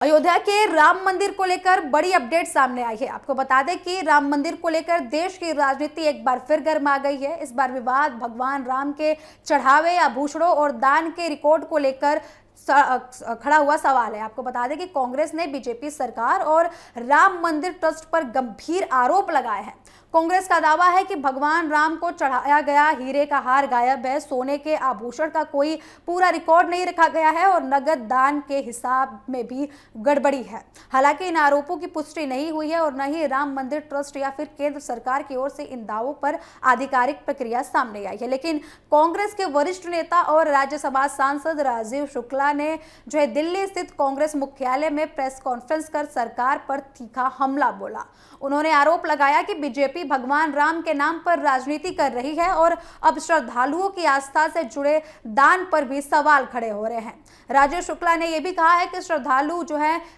अयोध्या के राम मंदिर को लेकर बड़ी अपडेट सामने आई है। आपको बता दें कि राम मंदिर को लेकर देश की राजनीति एक बार फिर गर्मा गई है। इस बार विवाद भगवान राम के चढ़ावे, आभूषणों और दान के रिकॉर्ड को लेकर खड़ा हुआ सवाल है। आपको बता दें कि कांग्रेस ने बीजेपी सरकार और राम मंदिर ट्रस्ट पर गंभीर आरोप लगाए हैं। कांग्रेस का दावा है कि भगवान राम को चढ़ाया गया हीरे का हार गायब है, सोने के आभूषण का कोई पूरा रिकॉर्ड नहीं रखा गया है और नगद दान के हिसाब में भी गड़बड़ी है। हालांकि इन आरोपों की पुष्टि नहीं हुई है और न ही राम मंदिर ट्रस्ट या फिर केंद्र सरकार की ओर से इन दावों पर आधिकारिक प्रक्रिया सामने आई है। लेकिन कांग्रेस के वरिष्ठ नेता और राज्यसभा सांसद राजीव शुक्ला ने जो है दिल्ली स्थित कांग्रेस मुख्यालय में प्रेस कॉन्फ्रेंस कर सरकार पर तीखा हमला बोला। उन्होंने आरोप लगाया कि बीजेपी भगवान राम के नाम पर राजनीति कर रही है और अब श्रद्धालुओं की आस्था से जुड़े दान पर भी सवाल खड़े हो रहे हैं। राजीव शुक्ला ने यह भी कहा है कि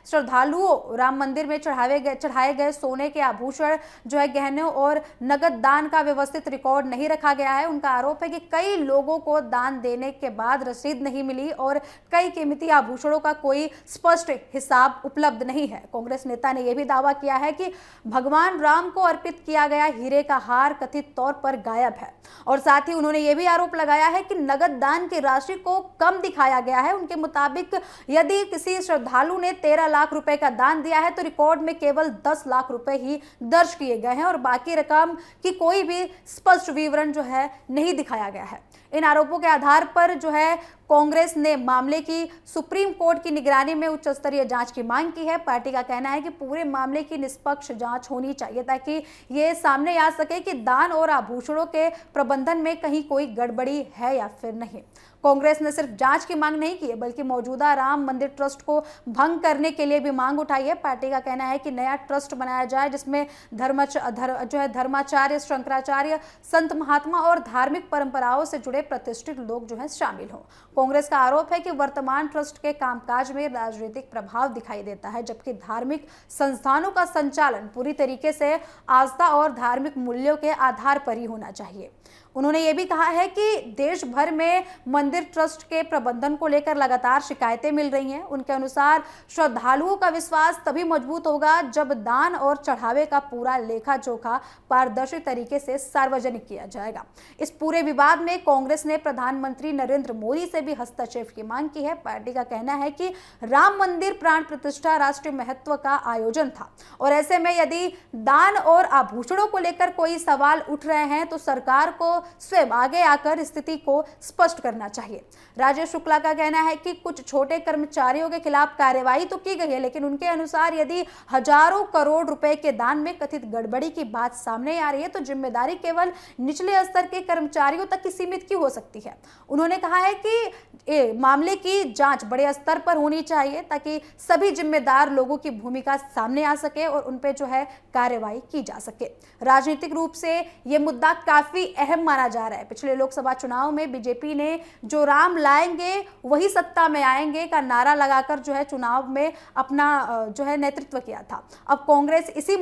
श्रद्धालुओं राम मंदिर में चढ़ाए गए सोने के आभूषण जो है गहनों और नगद दान का व्यवस्थित रिकॉर्ड नहीं रखा गया है। उनका आरोप है कि कई लोगों को दान देने के बाद रसीद नहीं मिली और कई कीमती आभूषणों का कोई स्पष्ट हिसाब उपलब्ध नहीं है। कांग्रेस नेता ने यह भी दावा किया है कि भगवान राम को अर्पित किया गया हीरे का हार कथित तौर पर गायब है और साथ ही उन्होंने यह भी आरोप लगाया है कि नगद दान की राशि को कम दिखाया गया है। उनके मुताबिक यदि किसी श्रद्धालु ने 13 लाख रुपए का दान दिया है तो रिकॉर्ड में केवल 10 लाख रुपए ही दर्ज किए गए हैं और बाकी रकम की कोई भी स्पष्ट विवरण जो है नहीं दिखाया गया है। इन आरोपों के आधार पर जो है कांग्रेस ने मामले की सुप्रीम कोर्ट की निगरानी में उच्च स्तरीय जांच की मांग की है। पार्टी का कहना है कि पूरे मामले की निष्पक्ष जांच होनी चाहिए ताकि ये सामने आ सके कि दान और आभूषणों के प्रबंधन में कहीं कोई गड़बड़ी है या फिर नहीं। कांग्रेस ने सिर्फ जांच की मांग नहीं की है बल्कि मौजूदा राम मंदिर ट्रस्ट को भंग करने के लिए भी मांग उठाई है। पार्टी का कहना है कि नया ट्रस्ट बनाया जाए जिसमें धर्माचार्य, शंकराचार्य, संत महात्मा और धार्मिक परंपराओं से जुड़े प्रतिष्ठित लोग जो है शामिल हों। कांग्रेस का आरोप है कि वर्तमान ट्रस्ट के कामकाज में राजनीतिक प्रभाव दिखाई देता है जबकि धार्मिक संस्थानों का संचालन पूरी तरीके से आस्था और धार्मिक मूल्यों के आधार पर ही होना चाहिए। उन्होंने ये भी कहा है कि देश भर में मंदिर ट्रस्ट के प्रबंधन को लेकर लगातार शिकायतें मिल रही हैं। उनके अनुसार श्रद्धालुओं का विश्वास तभी मजबूत होगा जब दान और चढ़ावे का पूरा लेखा जोखा पारदर्शी तरीके से सार्वजनिक किया जाएगा। इस पूरे विवाद में कांग्रेस ने प्रधानमंत्री नरेंद्र मोदी से भी हस्तक्षेप की मांग की है। पार्टी का कहना है कि राम मंदिर प्राण प्रतिष्ठा राष्ट्रीय महत्व का आयोजन था और ऐसे में यदि दान और आभूषणों को लेकर कोई सवाल उठ रहे हैं तो सरकार को स्वयं आगे आकर स्थिति को स्पष्ट करना चाहिए। राजेश शुक्ला का कहना है कि कुछ छोटे कर्मचारियों के खिलाफ कार्रवाई तो की गई है लेकिन उनके अनुसार यदि हजारों करोड़ रुपए के दान में कथित गड़बड़ी की बात सामने आ रही है तो जिम्मेदारी केवल निचले स्तर के कर्मचारियों तक ही सीमित क्यों हो सकती है। उन्होंने कहा है कि मामले की जांच बड़े स्तर पर होनी चाहिए ताकि सभी जिम्मेदार लोगों की भूमिका सामने आ सके और उन पे जो है कार्रवाई की जा सके। राजनीतिक रूप से यह मुद्दा काफी अहम माना जा रहा है। पिछले लोकसभा चुनाव में बीजेपी ने जो राम लाएंगे वही सत्ता में आएंगे का नारा लगाकर जो है चुनाव में अपना जो है नेतृत्व किया था। अब कांग्रेस इसी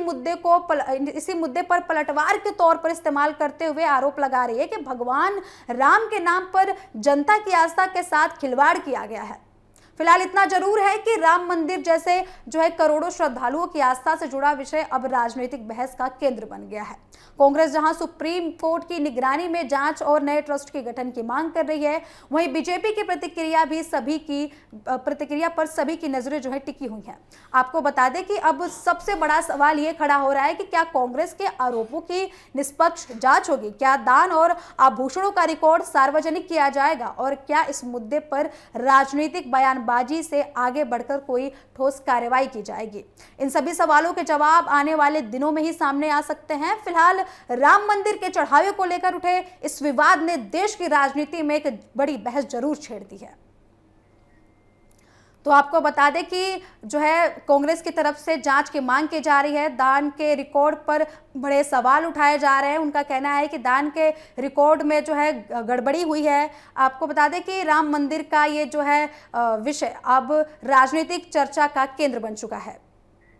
मुद्दे पर पलटवार के तौर पर इस्तेमाल करते हुए आरोप लगा रही है कि भगवान राम के नाम पर जनता की आस्था के साथ खिलवाड़ किया गया है। फिलहाल इतना जरूर है कि राम मंदिर जैसे जो है करोड़ों श्रद्धालुओं की आस्था से जुड़ा विषय अब राजनीतिक बहस का केंद्र बन गया है। कांग्रेस जहां सुप्रीम कोर्ट की निगरानी में जांच और नए ट्रस्ट के गठन की मांग कर रही है वहीं बीजेपी की प्रतिक्रिया पर सभी की नजरें जो है टिकी हुई हैं। आपको बता दें कि अब सबसे बड़ा सवाल ये खड़ा हो रहा है कि क्या कांग्रेस के आरोपों की निष्पक्ष जांच होगी, क्या दान और आभूषणों का रिकॉर्ड सार्वजनिक किया जाएगा और क्या इस मुद्दे पर राजनीतिक बयानबाजी से आगे बढ़कर कोई ठोस कार्रवाई की जाएगी। इन सभी सवालों के जवाब आने वाले दिनों में ही सामने आ सकते हैं। फिलहाल राम मंदिर के चढ़ावे को लेकर उठे इस विवाद ने देश की राजनीति में एक बड़ी बहस जरूर छेड़ दी है। तो आपको बता दें कि जो है कांग्रेस की तरफ से जांच की मांग की जा रही है। दान के रिकॉर्ड पर बड़े सवाल उठाए जा रहे हैं। उनका कहना है कि दान के रिकॉर्ड में जो है गड़बड़ी हुई है। आपको बता दें कि राम मंदिर का ये जो है विषय अब राजनीतिक चर्चा का केंद्र बन चुका है।